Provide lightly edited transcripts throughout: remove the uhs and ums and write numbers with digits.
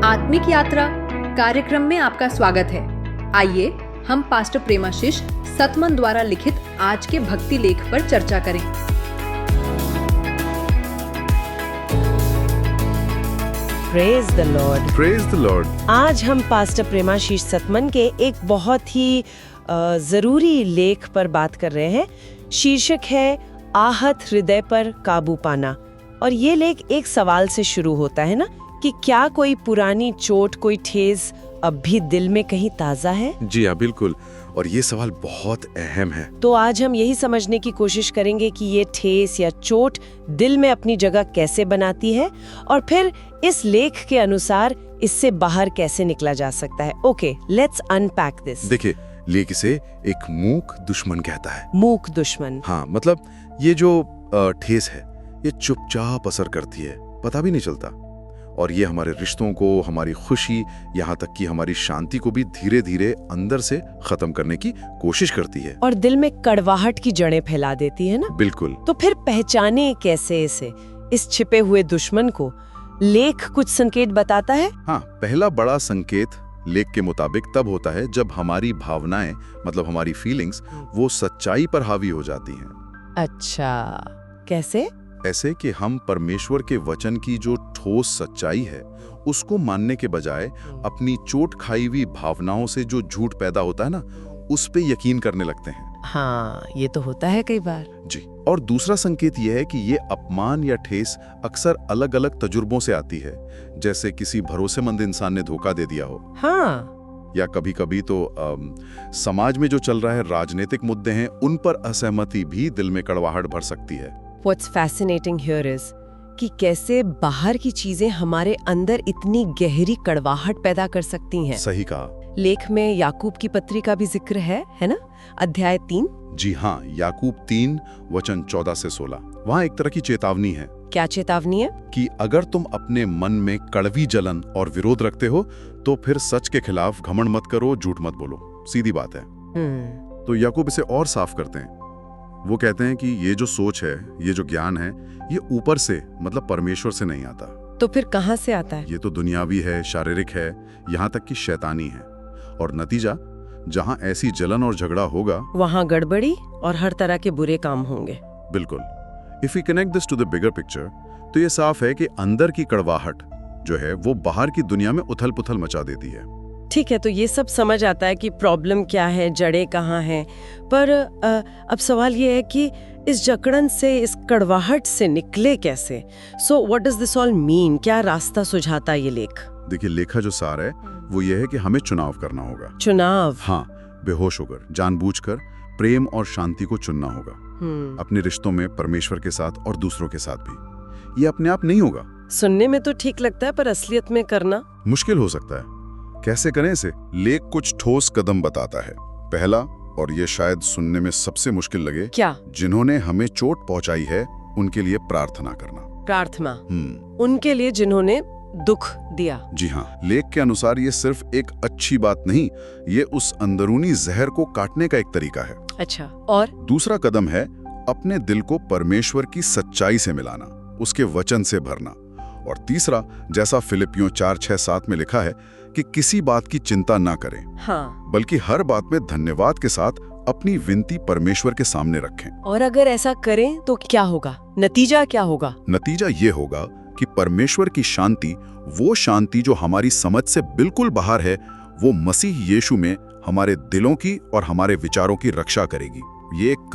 आत्मिक यात्रा कार्यक्रम में आपका स्वागत है। आइए हम पास्टर प्रेमाशीष सतमन द्वारा लिखित आज के भक्ति लेख पर चर्चा करें। Praise the Lord. Praise the Lord. आज हम पास्टर प्रेमाशीष सतमन के एक बहुत ही जरूरी लेख पर बात कर रहे हैं। शीर्षक है आहत हृदय पर काबू पाना। और ये लेख एक सवाल से शुरू होता है ना, कि क्या कोई पुरानी चोट, कोई ठेस अब भी दिल में कहीं ताजा है? जी हाँ, बिल्कुल। और ये सवाल बहुत अहम है। तो आज हम यही समझने की कोशिश करेंगे कि ये ठेस या चोट दिल में अपनी जगह कैसे बनाती है, और फिर इस लेख के अनुसार इससे बाहर कैसे निकला जा सकता है। Okay, let's unpack this. देखिए, लेख इसे एक मूक दुश्मन कहता है। मूक दुश्मन? हाँ, मतलब ये जो ठेस है, ये चुपचाप असर करती है, पता भी नहीं चलता। और ये हमारे रिश्तों को, हमारी खुशी, यहाँ तक कि हमारी शांति को भी धीरे धीरे अंदर से खत्म करने की कोशिश करती है। और दिल में कड़वाहट की जड़ें फैला देती है ना। बिल्कुल। तो फिर पहचाने कैसे इसे, इस छिपे हुए दुश्मन को? लेख कुछ संकेत बताता है। हाँ, पहला बड़ा संकेत लेख के मुताबिक तब होता है जब हमारी भावनाएं, मतलब हमारी फीलिंग्स, वो सच्चाई पर हावी हो जाती हैं। अच्छा, कैसे? ऐसे कि हम परमेश्वर के वचन की जो ठोस सच्चाई है उसको मानने के बजाय अपनी चोट खाई हुई भावनाओं से जो झूठ पैदा होता है ना, उस पे यकीन करने लगते हैं। हाँ, ये तो होता है कई बार। जी। और दूसरा संकेत ये है कि ये अपमान या ठेस अक्सर अलग अलग तजुर्बों से आती है, जैसे किसी भरोसेमंद इंसान ने धोखा दे दिया हो। हाँ। या कभी कभी तो समाज में जो चल रहा है, राजनीतिक मुद्दे हैं, उन पर असहमति भी दिल में कड़वाहट भर सकती है। What's fascinating here is कि कैसे बाहर की चीजें हमारे अंदर इतनी गहरी कड़वाहट पैदा कर सकती हैं। सही कहा। लेख में याकूब की पत्री का भी जिक्र है ना? अध्याय 3। जी हाँ, याकूब 3 वचन 14 से 16। वहाँ एक तरह की चेतावनी है। क्या चेतावनी है? कि अगर तुम अपने मन में कड़वी जलन और विरोध रखते हो तो फिर सच के खिलाफ घमंड मत करो, झूठ मत बोलो। सीधी बात है। तो याकूब इसे और साफ करते हैं। वो कहते हैं कि ये जो सोच है, ये जो ज्ञान है, ये ऊपर से, मतलब परमेश्वर से नहीं आता। तो फिर कहाँ से आता है? ये तो दुनियावी है, शारीरिक है, यहाँ तक कि शैतानी है। और नतीजा, जहाँ ऐसी जलन और झगड़ा होगा, वहाँ गड़बड़ी और हर तरह के बुरे काम होंगे। बिल्कुल। If we connect this to the bigger picture, तो ये साफ है कि अंदर की कड़वाहट जो है वो बाहर की दुनिया में उथल पुथल मचा देती है। ठीक है, तो ये सब समझ आता है कि प्रॉब्लम क्या है, जड़ें कहाँ हैं। पर अब सवाल ये है कि इस जकड़न से, इस कड़वाहट से निकले कैसे? So what does this all mean? क्या रास्ता सुझाता ये लेख? देखिए, लेखा जो सार है वो ये है कि हमें चुनाव करना होगा। चुनाव? हाँ, बेहोश होकर, जानबूझकर प्रेम और शांति को चुनना होगा। अपने रिश्तों में, परमेश्वर के साथ और दूसरों के साथ भी। ये अपने आप नहीं होगा। सुनने में तो ठीक लगता है, पर असलियत में करना मुश्किल हो सकता है। कैसे करें इसे? लेख कुछ ठोस कदम बताता है। पहला, और ये शायद सुनने में सबसे मुश्किल लगे, क्या? जिन्होंने हमें चोट पहुंचाई है उनके लिए प्रार्थना करना। प्रार्थना? उनके लिए जिन्होंने दुख दिया। जी हाँ, लेख के अनुसार ये सिर्फ एक अच्छी बात नहीं, ये उस अंदरूनी जहर को काटने का एक तरीका है। अच्छा, और दूसरा कदम है अपने दिल को परमेश्वर की सच्चाई से मिलाना, उसके वचन से भरना। और तीसरा, जैसा फिलिपियों 4:6-7 में लिखा है कि किसी बात की चिंता ना करें, हाँ, बल्कि हर बात में धन्यवाद के साथ अपनी विनती परमेश्वर के सामने रखें। और अगर ऐसा करें तो क्या होगा? नतीजा क्या होगा? नतीजा ये होगा कि परमेश्वर की शांति, वो शांति जो हमारी समझ से बिल्कुल बाहर है, वो मसीह यीशु में हमारे दिलों की और हमारे विचारों की रक्षा करेगी। ये एक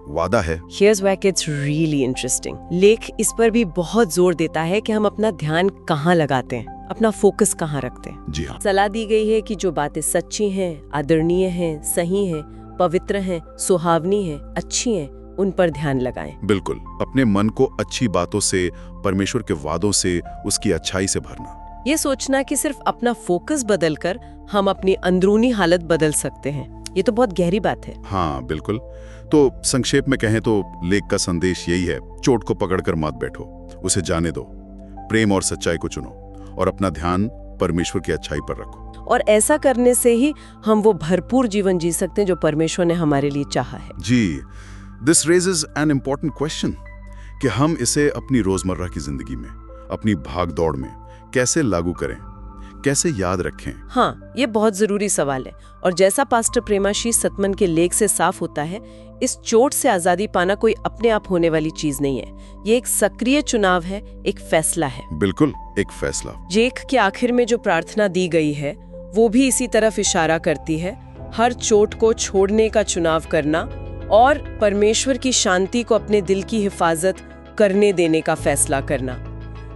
वादा है। Here's where it gets really interesting. लेख इस पर भी बहुत जोर देता है कि हम अपना ध्यान कहाँ लगाते हैं, अपना फोकस कहाँ रखते हैं। जी हाँ। सलाह दी गई है कि जो बातें सच्ची हैं, आदरणीय हैं, सही हैं, पवित्र हैं, सुहावनी हैं, अच्छी हैं, उन पर ध्यान लगाएं। बिल्कुल। अपने मन को अच्छी बातों से, परमेश्वर के वादों से, उसकी अच्छाई से भरना। ये सोचना कि सिर्फ अपना फोकस बदलकर हम अपनी अंदरूनी हालत बदल सकते हैं, ये तो बहुत गहरी बात है। हाँ, बिल्कुल। तो संक्षेप में कहें तो लेख का संदेश यही है, चोट को पकड़कर मत बैठो, उसे जाने दो, प्रेम और सच्चाई को चुनो और अपना ध्यान परमेश्वर की अच्छाई पर रखो। और ऐसा करने से ही हम वो भरपूर जीवन जी सकते हैं जो परमेश्वर ने हमारे लिए चाहा है। जी, this raises an important question कि हम इसे अपनी रोजमर्रा की जिंदगी में, अपनी भाग दौड़ में कैसे लागू करें। कैसे याद रखें? हाँ, ये बहुत जरूरी सवाल है। और जैसा पास्टर प्रेमाशीष सतमन के लेख से साफ होता है, इस चोट से आजादी पाना कोई अपने आप होने वाली चीज नहीं है। ये एक सक्रिय चुनाव है, एक फैसला है। बिल्कुल, एक फैसला। लेख के आखिर में जो प्रार्थना दी गई है वो भी इसी तरफ इशारा करती है। हर चोट को छोड़ने का चुनाव करना और परमेश्वर की शांति को अपने दिल की हिफाजत करने देने का फैसला करना।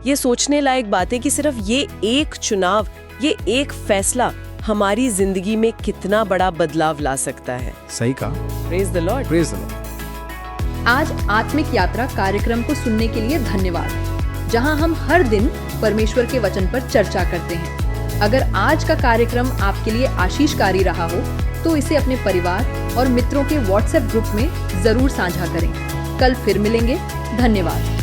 ये सोचने लायक बात है कि सिर्फ ये एक चुनाव, ये एक फैसला हमारी जिंदगी में कितना बड़ा बदलाव ला सकता है। सही कहा। Praise the Lord. Praise the Lord. आज आत्मिक यात्रा कार्यक्रम को सुनने के लिए धन्यवाद, जहां हम हर दिन परमेश्वर के वचन पर चर्चा करते हैं। अगर आज का कार्यक्रम आपके लिए आशीषकारी रहा हो तो इसे अपने परिवार और मित्रों के व्हाट्सएप ग्रुप में जरूर साझा करें। कल फिर मिलेंगे। धन्यवाद।